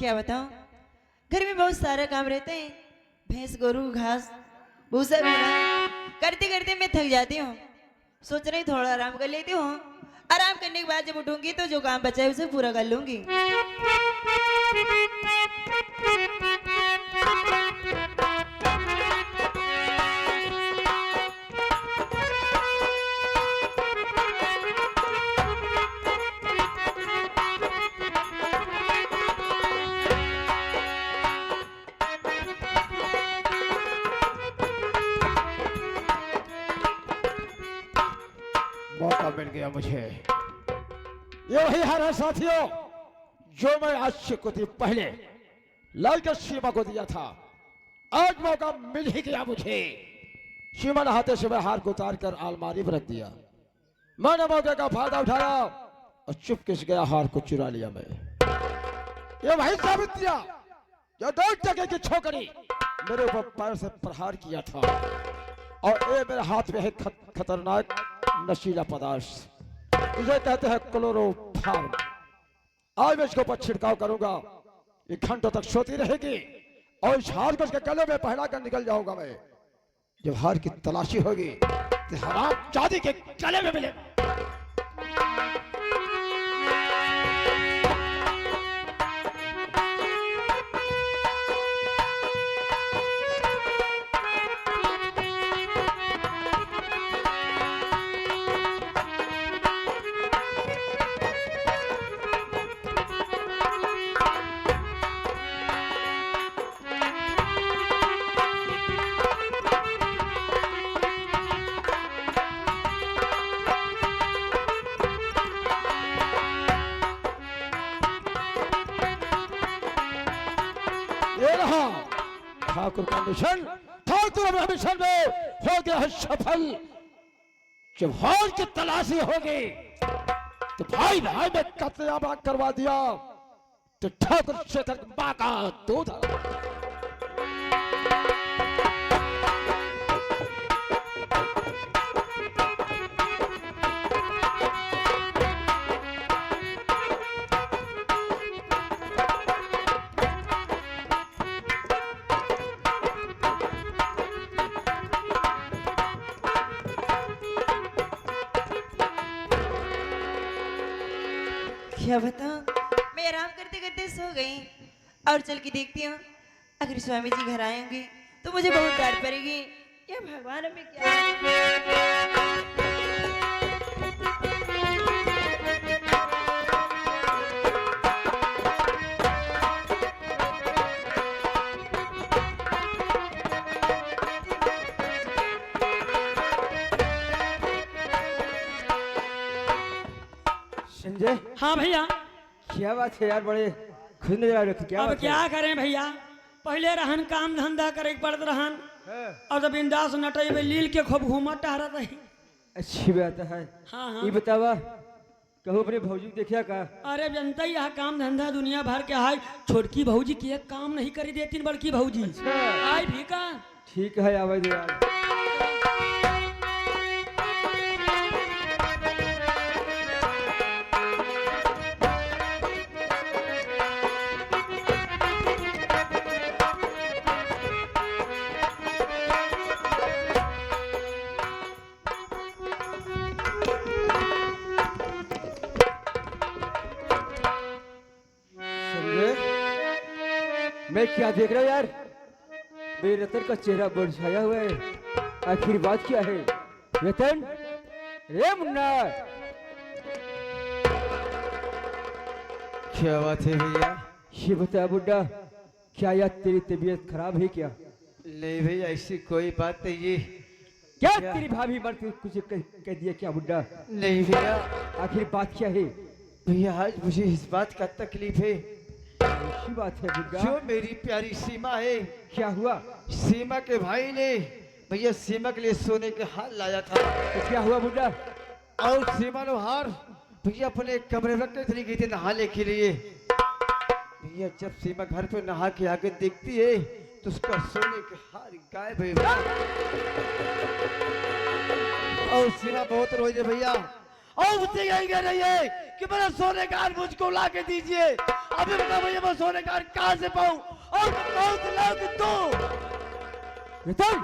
क्या बताऊं, घर में बहुत सारा काम रहते हैं। भैंस गोरू घास भूसा करते करते मैं थक जाती हूँ। सोच रही थोड़ा आराम कर लेती हूँ। आराम करने के बाद जब उठूंगी तो जो काम बचा है उसे पूरा कर लूंगी। मौका मिल गया मुझे। ये वही हार है साथियों जो मैं आज से कुछ दिन पहले लाइका सीमा को दिया था। आज मौका मिल ही गया मुझे। सीमा नहाते से मैं हार को उतार कर अलमारी पर रख दिया। मैंने मौके का फायदा उठाया और चुपके से गया हार को चुरा लिया मैं। ये वही सावित्रिया जो 2 टके की छोकरी मेरे ऊपर पैर से प्रहार किया था और ये मेरे हाथ में है खतरनाक नशीला पदार्थ, इसे कहते हैं क्लोरोफॉर्म। आज मैं इसके ऊपर छिड़काव करूंगा, ये घंटों तक सोती रहेगी और इस हार को इसके गले में पहना कर निकल जाऊंगा मैं। जब हार की तलाशी होगी तो हराम जादी के गले में मिलेगा। ठाकुर का मिशन, ठाकुर मिशन में हो गया है सफल। जब हार की तलाशी होगी तो भाई भाई में कत्लेआम करवा दिया तो ठाकुर शेखर मां का दूध। क्या बताऊं, मैं आराम करते करते सो गई और चल के देखती हूँ अगर स्वामी जी घर आएंगे तो मुझे बहुत डांट पड़ेगी। या भगवान हमें क्या। संजय, हाँ भैया। क्या बात है यार, बड़े खुश नजर आ रहे हो। क्या अब बात क्या है? करें भैया, पहले रहन काम धंधा करे पड़त रहन और जब बिंदास नटे में लील के खूब घूमा टहरत रही। अच्छी बात है। हाँ हाँ। ये बतावा कहूँ अपने भौजी को देखिया का। अरे जनता ही यहाँ काम धंधा दुनिया भर के हाय, छोटकी भौजी की एक काम नहीं करी देती बड़की भौजी। अच्छा। आई भी का। ठीक है आवाज यार। मैं क्या देख रहा हूँ यार, मेरे रतन का चेहरा मुरझाया हुआ है। आखिर बात क्या है रतन? रे मुन्ना, क्या बात है भैया? ये बता बुड्ढा, क्या यार तेरी तबीयत खराब है क्या? नहीं भैया ऐसी कोई बात नहीं है। क्या तेरी भाभी मर कुछ कह दिया क्या बुड्ढा? नहीं भैया। आखिर बात क्या है? भैया आज मुझे इस बात का तकलीफ है। अच्छी बात है बुड्ढा। जो मेरी प्यारी सीमा है। क्या हुआ? सीमा के भाई ने भैया सीमा के लिए सोने के हार लाया था। तो क्या हुआ बुड्ढा? और सीमा ने हार भैया अपने कमरे में रखने चली गई थी नहाने के लिए। भैया जब सीमा घर पे नहा के आके देखती है तो उसका सोने के हार गायब है भैया। और सीमा बहुत रोई है भैया और मुझसे यही कह रही है कि मेरा सोने का हार मुझको ला के दीजिए। अभी बता भैया मैं सोने का कहां से पाऊं और कौन से लाओगे तू? रतन,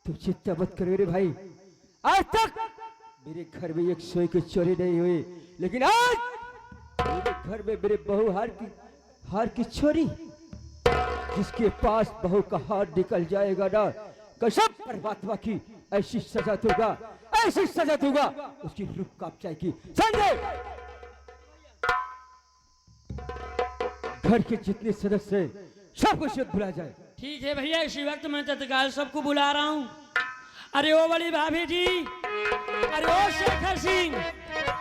तू चिंता मत कर मेरे भाई। आज तक मेरे घर में एक सोई की चोरी नहीं हुई, लेकिन आज मेरे घर में मेरे बहू हार की चोरी। जिसके पास बहू का हार निकल जाएगा ना, कसम परमात्मा की ऐसी सजा दूंगा, ऐसी सजा दूंगा, उसकी रूह कांप जाएगी। समझे? घर के जितने सदस्य हैं, सबको शायद बुला जाए। ठीक है भैया, इसी वक्त मैं तत्काल सबको बुला रहा हूँ। अरे ओ बड़ी भाभी जी, अरे ओ शेखर सिंह,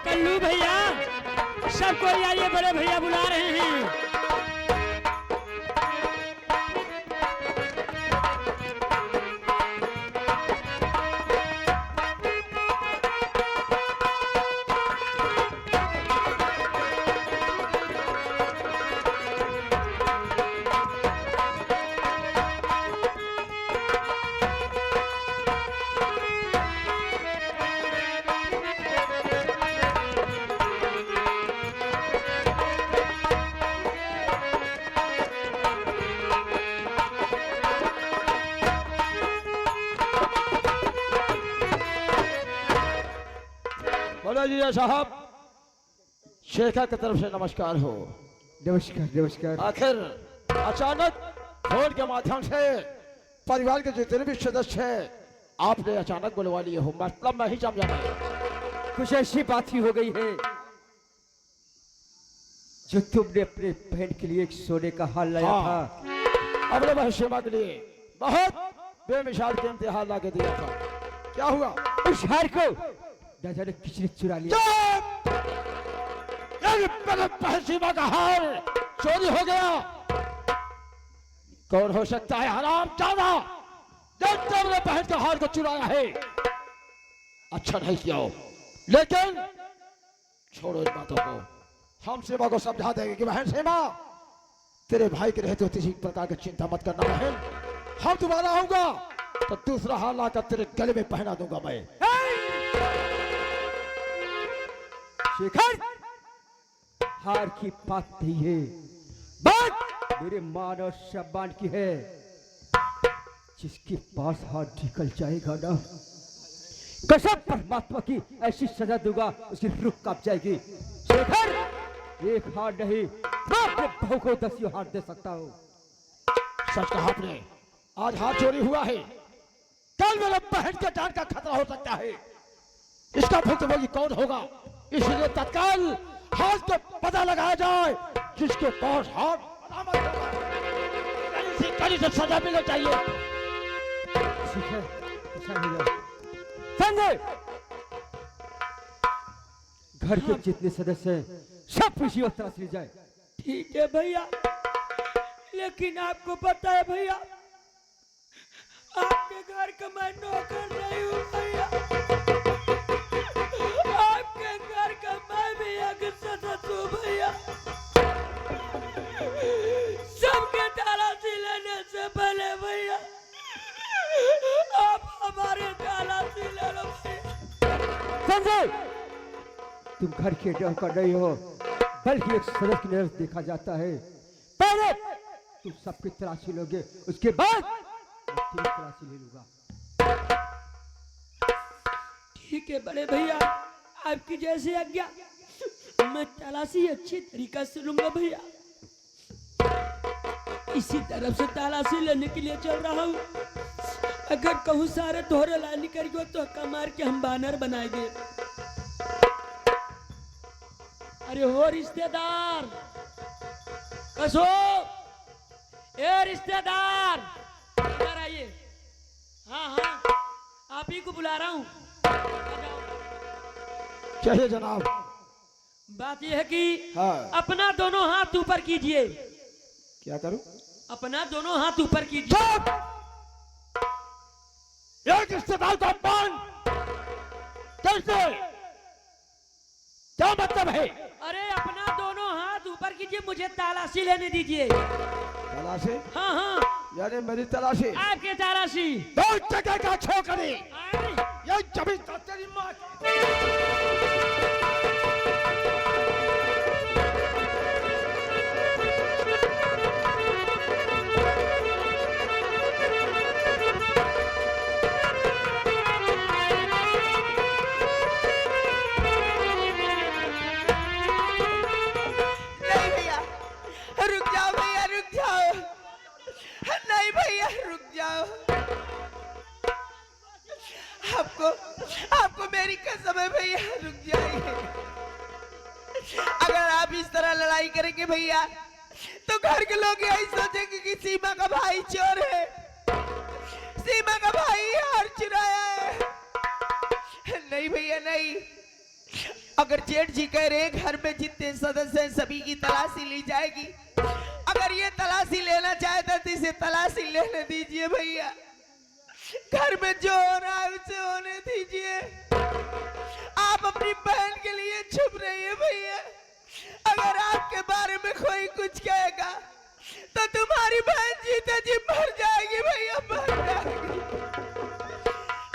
कल्लू भैया, सबको आइए, बड़े भैया बुला रहे हैं। बोलो जी साहब, शेखर की तरफ से नमस्कार हो। नमस्कार नमस्कार। आखिर अचानक फोन के माध्यम से परिवार के जितने भी सदस्य हैं आपने अचानक बुलवा लिए हो, मतलब मैं ही समझा नहीं। कुछ ऐसी बात ही हो गई है, जो तुमने अपने बहन के लिए एक सोने का हार लाया हाँ। था। अपने बहन शेमा के लिए बहुत बेमिसाल कीमती हार ला के दिया था। क्या हुआ? उस हार को न जाने किसने चुरा लिया। बहन शेमा का हार चोरी हो गया। कौन हो सकता है हरामजादा जो तुमने बहन के हार को चुराया है? अच्छा नहीं किया हो, लेकिन छोड़ो इन बातों को। हम सेवा को समझा देंगे कि बहन सेवा, तेरे भाई के रहते हो किसी प्रकार की चिंता मत करना बहन। हम दोबारा आऊंगा तो दूसरा हार लाकर तेरे गले में पहना दूंगा मैं। शेखर, हार की बात नहीं है, बात मेरे मान और सम्मान की है। जिसके पास हार निकल जाएगा ना, कसम परमात्मा की ऐसी सजा दूंगा, उसकी रूह कांप जाएगी। शेखर, एक हार नहीं, मैं अपने बहू को 10 हार दे सकता हूँ। सच कहा आपने, आज हार चोरी हुआ है, कल मेरे बहन के जान का खतरा हो सकता है। इसका भुगतान कौन होगा? इसलिए तत्काल हार का पता लगाया जाए। जिसके पास हार कहीं से सजा मिलनी चाहिए। शेखर, ऐसा हो जाए। संजय, घर के जितने सदस्य हैं, सब इसी वक्त तलाश ली जाए। ठीक है भैया, लेकिन आपको पता है भैया, आपके घर का मैं नौकर नहीं हूँ भैया। आपके घर का मैं भी एक सदस्य हूँ भैया। सबके तलाशी लेने से पहले भैया, आप हमारे तलाशी ले लो भैया। संजय, तुम घर के नौकर नहीं हो, बल्कि एक सदस्य की नजर देखा जाता है। पहले तुम सबकी तलाशी लोगे, उसके बाद मैं तेरी तलाशी ले लूंगा। ठीक है बड़े भैया, आपकी जैसी आज्ञा। मैं तलाशी अच्छी तरीका से लूंगा भैया। इसी तरफ से तलाशी लेने के लिए चल रहा हूँ। अगर कहूँ सारे तोहरे लानी करियो तो हक्का मार के हम बानर बनाएंगे। अरे हो रिश्तेदार, कसो ए रिश्तेदार, इधर आइए। हाँ हाँ, आप ही को बुला रहा हूँ। चाहिए जनाब। बात यह है कि हाँ। अपना दोनों हाथ ऊपर कीजिए। क्या करूं? अपना दोनों हाथ ऊपर कीजिए। चुप! एक रिश्तेदार का अपमान कैसे? क्या मतलब है? अरे अपना दोनों हाथ ऊपर कीजिए, मुझे तलाशी लेने दीजिए। तलाशी? हाँ हाँ, यानी मेरी तलाशी? आपके तलाशी। दो जगह का छोकरी, आई। ये जमीन तो तेरी माँ की। आपको आपको मेरी कसम है भैया, रुक जाइए। अगर आप इस तरह लड़ाई करेंगे भैया तो घर के लोग यही सोचेंगे कि सीमा का भाई चोर है, सीमा का भाई हार चुराया है। नहीं भैया नहीं, अगर जेठ जी कह रहे हैं घर में जितने सदस्य हैं सभी की तलाशी ली जाएगी, अगर ये तलाशी लेना चाहता तो इसे तलाशी लेने दीजिए भैया। घर में जो हो रहा है उसे होने दीजिए। आप अपनी बहन के लिए छुप रहिए भैया। अगर आपके बारे में कोई कुछ कहेगा तो तुम्हारी बहन जीते जी मर जाएगी भैया, मर जाएगी।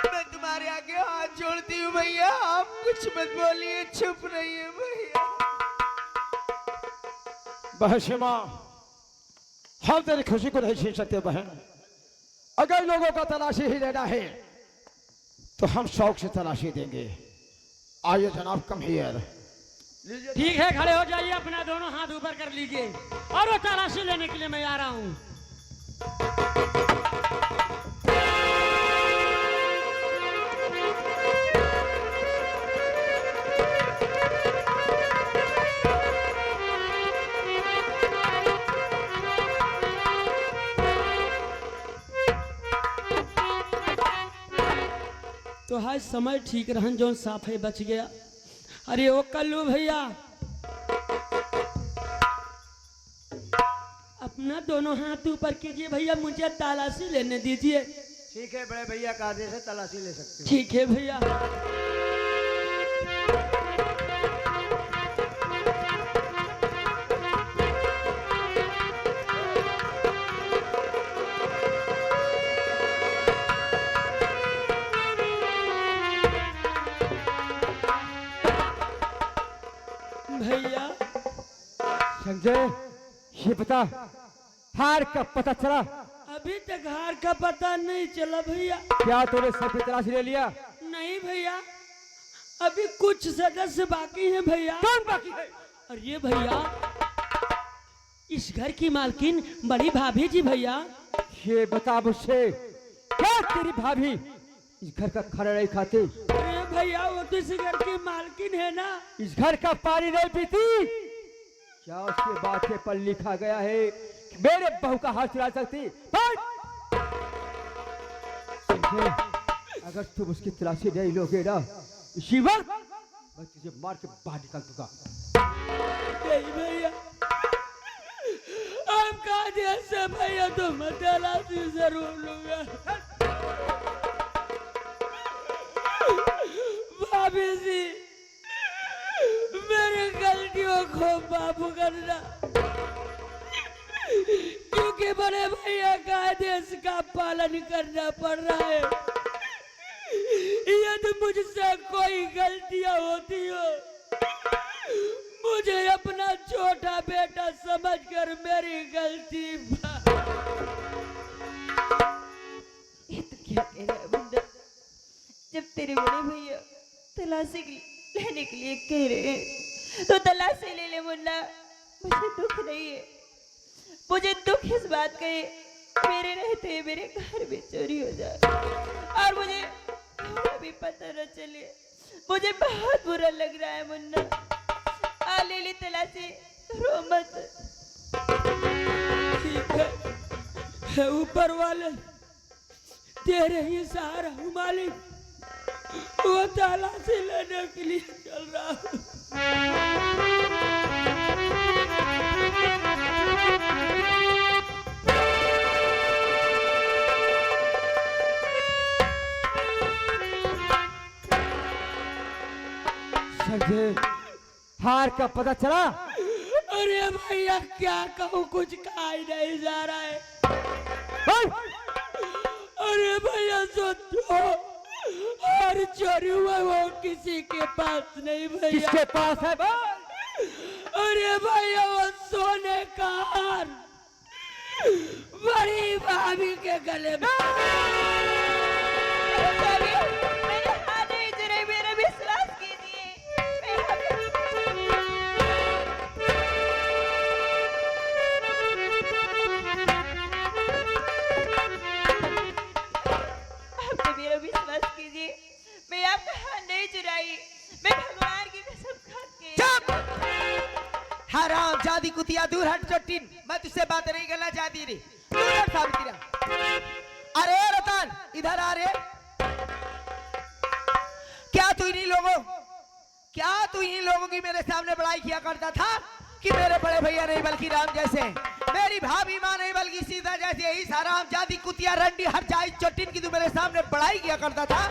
मैं तुम्हारे आगे हाथ जोड़ती हूँ भैया, आप कुछ मत बोलिए, चुप रहिए भैया। बहन सीमा, हम तेरी खुशी को नहीं छीन सकते बहन। अगर लोगों का तलाशी ही लेना है तो हम शौक से तलाशी देंगे। आइए जनाब, कम हियर। ठीक है, खड़े हो जाइए, अपना दोनों हाथ ऊपर कर लीजिए और वो तलाशी लेने के लिए मैं आ रहा हूँ। तो हाय समय ठीक रहन जो साफे बच गया। अरे ओ कल्लू भैया, अपना दोनों हाथ ऊपर कीजिए भैया, मुझे तलाशी लेने दीजिए। ठीक है बड़े भैया का आदेश है, तलाशी ले सकते हो। ठीक है भैया। भैया संजय, ये बता, हार का पता चला? अभी तक हार का पता नहीं चला भैया। क्या तूने सब तलाशी ले लिया? नहीं भैया, अभी कुछ सदस्य बाकी हैं भैया। कौन बाकी है? अरे भैया, इस घर की मालकिन बड़ी भाभी जी भैया। ये बता मुझसे, क्या तेरी भाभी इस घर का खाना नहीं खाती? अरे भैया, वो तो इस घर की मालकिन है ना। इस घर का पानी नहीं पीती? क्या उसके बातें पर लिखा गया है कि मेरे बहू का हाथ चुरा सकती? संजय, अगर तुम उसकी तलाशी नहीं लोगे ना, इसी वक्त मैं तुझे मार के बाहर निकाल दूंगा। नहीं भैया, आपका आदेश है भैया, तो मैं तलाशी जरूर लूंगा। भाभी जी, मेरी गलतियों को माफ करना, क्योंकि बड़े भैया का आदेश का पालन करना पड़ रहा है। यदि मुझसे कोई गलतियां होती हो, मुझे अपना छोटा बेटा समझकर मेरी गलती ये तो क्या कह रहा है बंदा? जब तेरे बड़े भैया तलाशी लेने के लिए कह रहे हैं तो तलाशी ले ले मुन्ना। मुझे दुख नहीं है, मुझे दुख इस बात का है मेरे रहते हुए मेरे घर में चोरी हो जाए और मुझे थोड़ा भी पता न चले। मुझे बहुत बुरा लग रहा है मुन्ना। आ ले ली तलाशी, रो मत। ठीक है, ऊपर वाले तेरे ही सहारा हूँ मालिक। वो तलाशी लेने के लिए चल रहा हूँ। संजय, हार का पता चला? अरे भैया, क्या कहूँ, कुछ कहा ही नहीं जा रहा है। अरे भैया, सोचो, हर चोरी हुआ वो किसी के पास नहीं भैया। किसके पास है? अरे भैया, वो सोने का हार बड़ी भाभी के गले में। मेरे हाथ नहीं जुड़े, मेरा विश्वास कीजिए। आप तो मेरा विश्वास कीजिए। मैं आपका हाथ नहीं चुराई, मैं भगवान की कसम खा के। चुप! हराम जादी कुतिया, दूर हट चट्टिन। मैं तुझसे बात नहीं करना चाहती रे। दूर हट सावित्रिया। अरे रतन, इधर आ रे। क्या तू इन्हीं लोगों की मेरे सामने बड़ाई किया करता था कि मेरे बड़े भैया नहीं बल्कि राम जैसे, मेरी भाभी माँ नहीं बल्कि सीता जैसे, इस हराम जादी कुतिया रंडी हर जाई चोटिन की तू मेरे सामने बड़ाई किया करता था।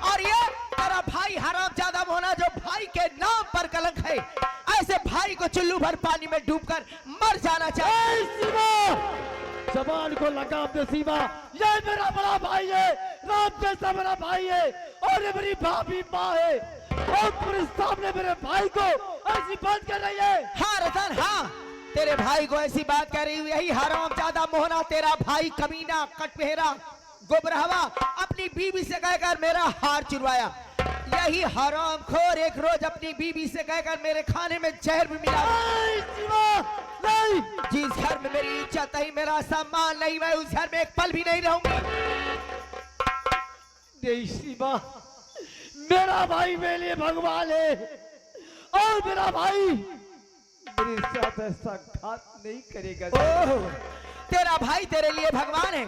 और ये तेरा भाई हराम ज्यादा होना जो भाई के नाम पर कलंक है, ऐसे भाई को चुल्लू भर पानी में डूबकर मर जाना चाहिए। जबान को लगाम दे सीमा, ये मेरा बड़ा भाई है, राम जैसा मेरा भाई है, और ये मेरी भाभी माँ है, और पूरे सामने मेरे भाई को ऐसी बात कर रही है। हाँ रतन, हाँ तेरे भाई को ऐसी बात कर रही हुई, यही हराम ज्यादा मोहना तेरा भाई कमीना कटपेहरा गोबरहवा अपनी बीवी से कहकर मेरा हार चुरवाया। यही हराम खोर एक रोज अपनी बीवी से कहकर मेरे खाने में जहर भी मिला। नहीं, जिस घर में मेरी इज्जत नहीं, मेरा सम्मान नहीं, मैं उस घर में एक पल भी नहीं रहूंगी। नहीं सीमा, मेरा भाई मेरे लिए भगवान है, और मेरा भाई मेरे साथ ऐसा घात नहीं करेगा। ओह, तेरा भाई तेरे लिए भगवान है,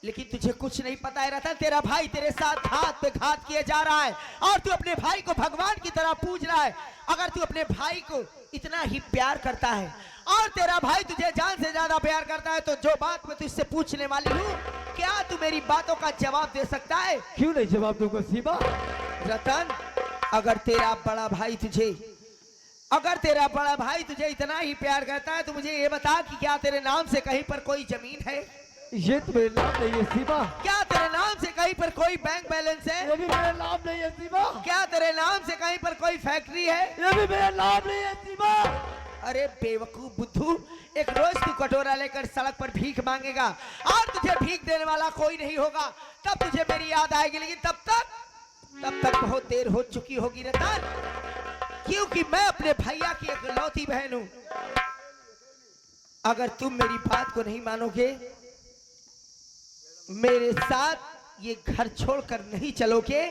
लेकिन तुझे कुछ नहीं पता है रतन, तेरा भाई तेरे साथ घात पे घात किए जा रहा है, और तू अपने भाई को भगवान की तरह पूज रहा है। अगर तू अपने भाई को इतना ही प्यार करता है, और तेरा भाई तुझे जान से ज्यादा प्यार करता है, तो जो बात मैं तुझसे पूछने वाली हूँ, क्या तू मेरी बातों का जवाब दे सकता है? क्यों नहीं जवाब दूंगा सीमा? रतन, अगर तेरा बड़ा भाई तुझे इतना ही प्यार करता है, तो मुझे ये बता कि क्या तेरे नाम से कहीं पर कोई जमीन है? ये तो मेरे नाम नहीं है सीमा। क्या तेरे नाम से कहीं पर कोई बैंक बैलेंस है? ये भी मेरा नाम नहीं है सीमा। क्या तेरे नाम से कहीं पर कोई फैक्ट्री है? ये भी मेरा नाम नहीं है सीमा। अरे बेवकूफ बुद्धू, एक रोज तू कटोरा लेकर सड़क पर भीख मांगेगा, और तुझे भीख देने वाला कोई नहीं होगा, तब तुझे मेरी याद आएगी, लेकिन तब तक बहुत देर हो चुकी होगी रतन, क्योंकि मैं अपने भैया की इकलौती बहन हूं। अगर तुम मेरी बात को नहीं मानोगे, मेरे साथ ये घर छोड़कर नहीं चलोगे,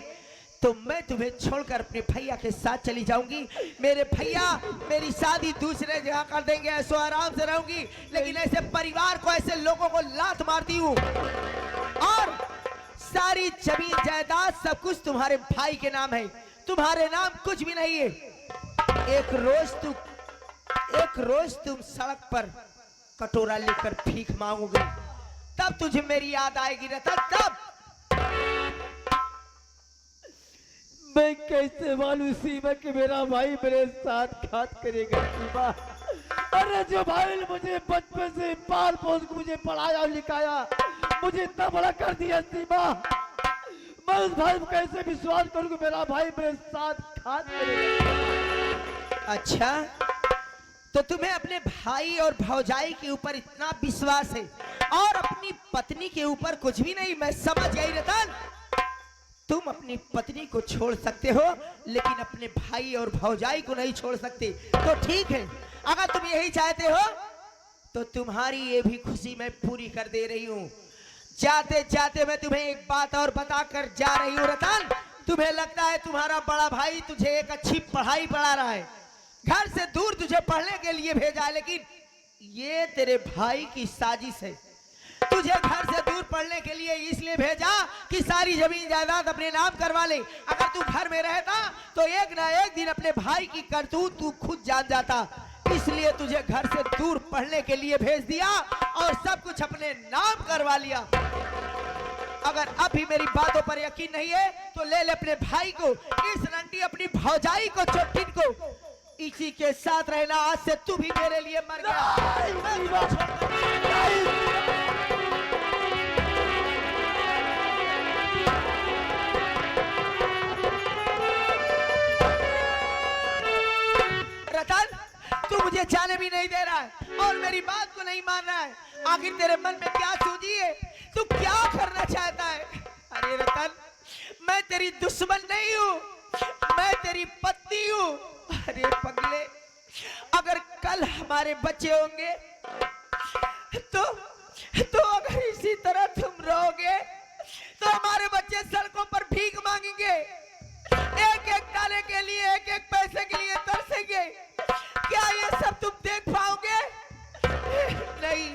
तो मैं तुम्हें छोड़कर अपने भैया के साथ चली जाऊंगी। मेरे भैया मेरी शादी दूसरे जगह कर देंगे, ऐसो आराम से रहूंगी, लेकिन ऐसे परिवार को, ऐसे लोगों को लात मारती हूँ, और सारी जमीन जायदाद सब कुछ तुम्हारे भाई के नाम है, तुम्हारे नाम कुछ भी नहीं है। एक रोज तुम सड़क पर कटोरा लेकर भीख मांगोगे, तब तुझे मेरी याद आएगी रतन, तब। मैं कैसे मानूं सीमा कि मेरा भाई मेरे साथ घात करेगा सीमा? अरे जो भाई ने मुझे बचपन से पाल पोस के मुझे पढ़ाया और लिखाया, मुझे इतना बड़ा कर दिया सीमा, मैं उस भाई को कैसे विश्वास करूं कि मेरा भाई मेरे साथ घात करेगा? अच्छा, तो तुम्हें अपने भाई और भौजाई के ऊपर इतना विश्वास है, और अपनी पत्नी के ऊपर कुछ भी नहीं। मैं समझ गई रतन, तुम अपनी पत्नी को छोड़ सकते हो, लेकिन अपने भाई और भौजाई को नहीं छोड़ सकते। तो ठीक है, अगर तुम यही चाहते हो, तो तुम्हारी ये भी खुशी मैं पूरी कर दे रही हूँ। जाते जाते मैं तुम्हें एक बात और बताकर जा रही हूँ रतन, तुम्हें लगता है तुम्हारा बड़ा भाई तुझे एक अच्छी पढ़ाई पढ़ा रहा है, घर से दूर तुझे पढ़ने के लिए भेजा है, लेकिन ये तेरे भाई की साजिश है। तुझे घर से दूर पढ़ने के लिए इसलिए भेजा कि सारी जमीन जायदाद अपने नाम करवा ले। अगर तू घर में रहता तो एक ना एक दिन अपने भाई की करतूत तू खुद जान जाता, इसलिए तुझे घर से दूर पढ़ने के लिए भेज दिया और सब कुछ अपने नाम करवा लिया। अगर अभी मेरी बातों पर यकीन नहीं है, तो ले अपने भाई को, इस रंडी अपनी भौजाई को, चोटिन को, इसी के साथ रहना। आज से तू भी मेरे लिए मर गया। रतन, तू मुझे जाने भी नहीं दे रहा है और मेरी बात को नहीं मान रहा है। आखिर तेरे मन में क्या सूझी है? तू क्या करना चाहता है? अरे रतन, मैं तेरी दुश्मन नहीं हूँ, मैं तेरी पत्नी हूँ। अरे पगले, अगर कल हमारे बच्चे होंगे तो अगर इसी तरह तुम रहोगे तो हमारे बच्चे सड़कों पर भीख मांगेंगे। लिए एक एक पैसे के लिए तरसेंगे, क्या ये सब तुम देख पाओगे? नहीं,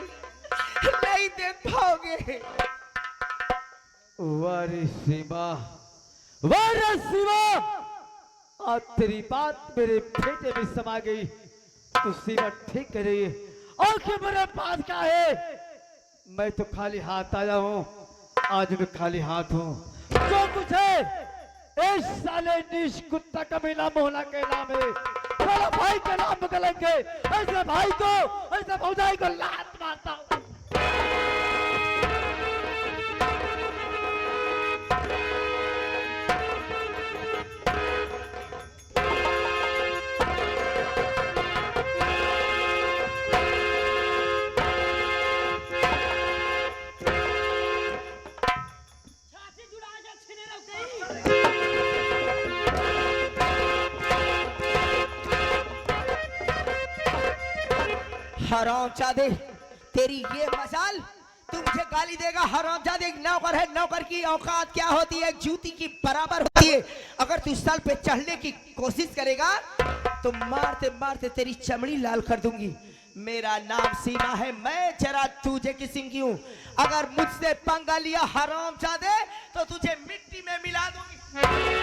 नहीं देख पाओगे। वारी सीमा, वारी सीमा, आज तेरी बात मेरे बेटे में समा गई। तो सीमा ठीक कह रही है, आखिर मेरे पास क्या है? मैं तो खाली हाथ आया हूँ, आज मैं खाली हाथ हूँ। जो कुछ है इस साले नीच कुत्ता कमीना मोहल्ला के नाम है, साला भाई के नाम पे कलंक है। ऐसे भाई को, ऐसे भौजाई को लात मारता हूँ। हरामजादे, तेरी ये मजाल, तू मुझे गाली देगा? हरामजादे, एक नौकर है, नौकर की औकात क्या होती है? एक जूती की बराबर होती है। अगर तू इस साल पे चढ़ने की कोशिश करेगा तो मारते मारते तेरी चमड़ी लाल कर दूंगी। मेरा नाम सीमा है, मैं जरा तुझे किस्म की हूँ। अगर मुझसे पंगा लिया हरामजादे तो तुझे मिट्टी में मिला दूंगी।